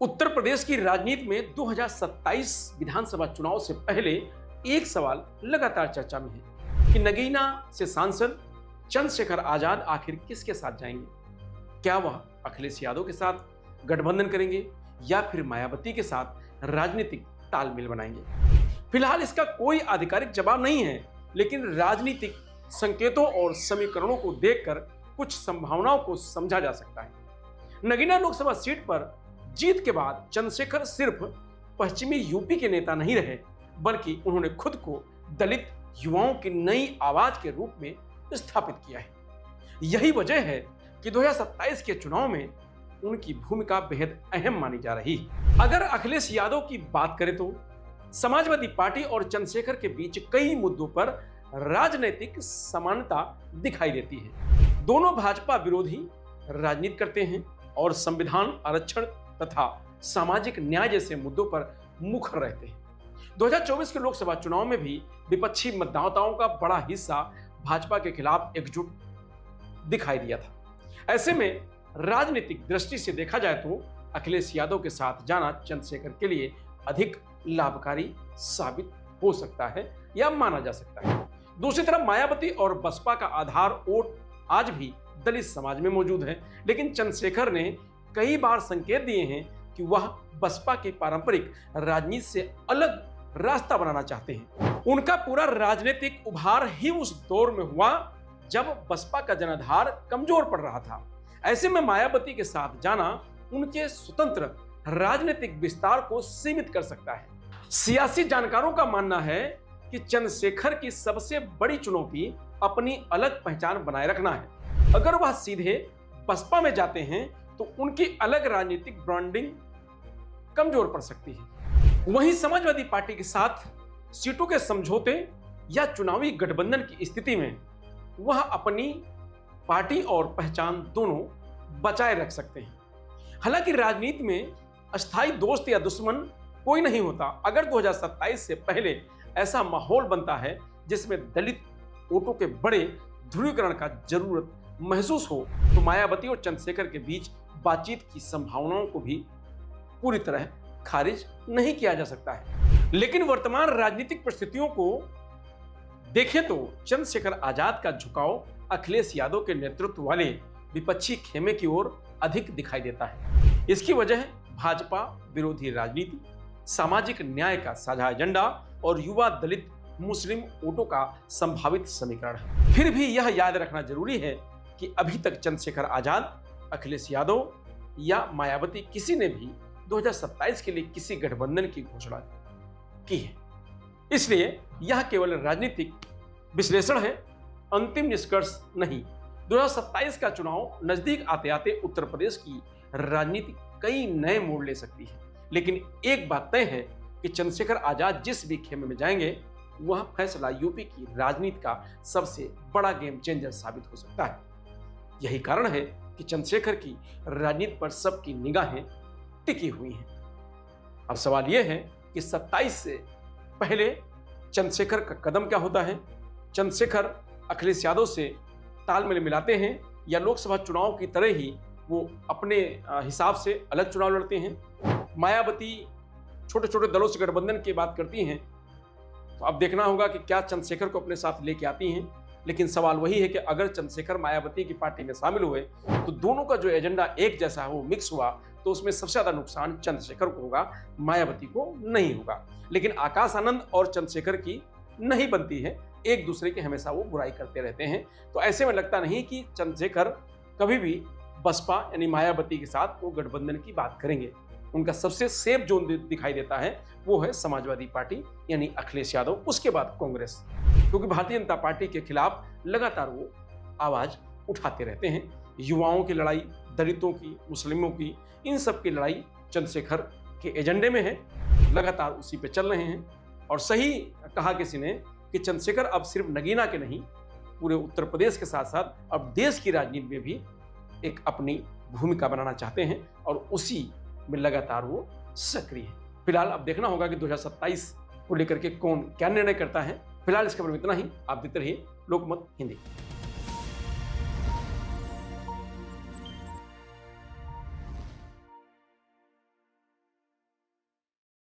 उत्तर प्रदेश की राजनीति में 2027 विधानसभा चुनाव से पहले एक सवाल लगातार चर्चा में है कि नगीना से सांसद चंद्रशेखर आजाद आखिर किसके साथ जाएंगे। क्या वह अखिलेश यादव के साथ गठबंधन करेंगे या फिर मायावती के साथ राजनीतिक तालमेल बनाएंगे। फिलहाल इसका कोई आधिकारिक जवाब नहीं है, लेकिन राजनीतिक संकेतों और समीकरणों को देखकर कुछ संभावनाओं को समझा जा सकता है। नगीना लोकसभा सीट पर जीत के बाद चंद्रशेखर सिर्फ पश्चिमी यूपी के नेता नहीं रहे, बल्कि उन्होंने खुद को दलित युवाओं की नई आवाज के रूप में स्थापित किया है। यही वजह है कि 2027 के चुनाव में उनकी भूमिका बेहद अहम मानी जा रही है। अगर अखिलेश यादव की बात करें तो समाजवादी पार्टी और चंद्रशेखर के बीच कई मुद्दों पर राजनीतिक समानता दिखाई देती है। दोनों भाजपा विरोधी राजनीति करते हैं और संविधान, आरक्षण तथा सामाजिक न्याय जैसे मुद्दों पर मुखर रहते हैं। 2024 के लोकसभा चुनाव में भी विपक्षी मतदाताओं का बड़ा हिस्सा भाजपा के खिलाफ एकजुट दिखाई दिया था। ऐसे में राजनीतिक दृष्टि से देखा जाए तो अखिलेश यादव के साथ जाना चंद्रशेखर के लिए अधिक लाभकारी साबित हो सकता है या माना जा सकता है। दूसरी तरफ मायावती और बसपा का आधार वोट आज भी दलित समाज में मौजूद है, लेकिन चंद्रशेखर ने कई बार संकेत दिए हैं कि वह बसपा की पारंपरिक राजनीति से अलग रास्ता बनाना चाहते हैं। उनका पूरा राजनीतिक उभार ही उस दौर में हुआ जब बसपा का जनाधार कमजोर पड़ रहा था। ऐसे में मायावती के साथ जाना उनके स्वतंत्र राजनीतिक विस्तार को सीमित कर सकता है। सियासी जानकारों का मानना है कि चंद्रशेखर की सबसे बड़ी चुनौती अपनी अलग पहचान बनाए रखना है। अगर वह सीधे बसपा में जाते हैं तो उनकी अलग राजनीतिक ब्रांडिंग कमजोर पड़ सकती है। वहीं समाजवादी पार्टी के साथ सीटों के समझौते या चुनावी गठबंधन की स्थिति में वह अपनी पार्टी और पहचान दोनों बचाए रख सकते हैं। हालांकि राजनीति में अस्थायी दोस्त या दुश्मन कोई नहीं होता। अगर 2027 से पहले ऐसा माहौल बनता है जिसमें दलित वोटों के बड़े ध्रुवीकरण का जरूरत महसूस हो तो मायावती और चंद्रशेखर के बीच बातचीत की संभावनाओं को भी पूरी तरह खारिज नहीं किया जा सकता है। लेकिन वर्तमान राजनीतिक परिस्थितियों को देखें तो चंद्रशेखर आजाद का झुकाव अखिलेश यादव के नेतृत्व वाले विपक्षी खेमे की ओर अधिक दिखाई देता है। इसकी वजह भाजपा विरोधी राजनीति, सामाजिक न्याय का साझा एजेंडा और युवा दलित मुस्लिम वोटों का संभावित समीकरण है। फिर भी यह याद रखना जरूरी है कि अभी तक चंद्रशेखर आजाद, अखिलेश यादव या मायावती किसी ने भी 2027 के लिए किसी गठबंधन की घोषणा की है। इसलिए यह केवल राजनीतिक विश्लेषण है, अंतिम निष्कर्ष नहीं। 2027 का चुनाव नजदीक आते आते उत्तर प्रदेश की राजनीति कई नए मोड़ ले सकती है, लेकिन एक बात तय है कि चंद्रशेखर आजाद जिस भी खेमे में जाएंगे वह फैसला यूपी की राजनीति का सबसे बड़ा गेम चेंजर साबित हो सकता है। यही कारण है कि चंद्रशेखर की राजनीति पर सबकी निगाहें टिकी हुई हैं। अब सवाल यह है कि 27 से पहले चंद्रशेखर का कदम क्या होता है। चंद्रशेखर अखिलेश यादव से तालमेल मिलाते हैं या लोकसभा चुनाव की तरह ही वो अपने हिसाब से अलग चुनाव लड़ते हैं। मायावती छोटे छोटे दलों से गठबंधन की बात करती हैं, तो अब देखना होगा कि क्या चंद्रशेखर को अपने साथ लेके आती हैं। लेकिन सवाल वही है कि अगर चंद्रशेखर मायावती की पार्टी में शामिल हुए तो दोनों का जो एजेंडा एक जैसा है वो मिक्स हुआ तो उसमें सबसे ज्यादा नुकसान चंद्रशेखर को होगा, मायावती को नहीं होगा। लेकिन आकाश आनंद और चंद्रशेखर की नहीं बनती है, एक दूसरे की हमेशा वो बुराई करते रहते हैं। तो ऐसे में लगता नहीं कि चंद्रशेखर कभी भी बसपा यानी मायावती के साथ वो गठबंधन की बात करेंगे। उनका सबसे सेफ जोन दिखाई देता है वो है समाजवादी पार्टी यानी अखिलेश यादव, उसके बाद कांग्रेस, क्योंकि भारतीय जनता पार्टी के खिलाफ लगातार वो आवाज उठाते रहते हैं। युवाओं की लड़ाई, दलितों की, मुस्लिमों की, इन सब की लड़ाई चंद्रशेखर के एजेंडे में है, लगातार उसी पे चल रहे हैं। और सही कहा किसी ने कि चंद्रशेखर अब सिर्फ नगीना के नहीं, पूरे उत्तर प्रदेश के साथ साथ अब देश की राजनीति में भी एक अपनी भूमिका बनाना चाहते हैं और उसी में लगातार वो सक्रिय है। फिलहाल अब देखना होगा कि 2027 को लेकर के कौन क्या निर्णय करता है। फिलहाल इसके बारे में इतना ही। आप देखते रहिए लोकमत हिंदी।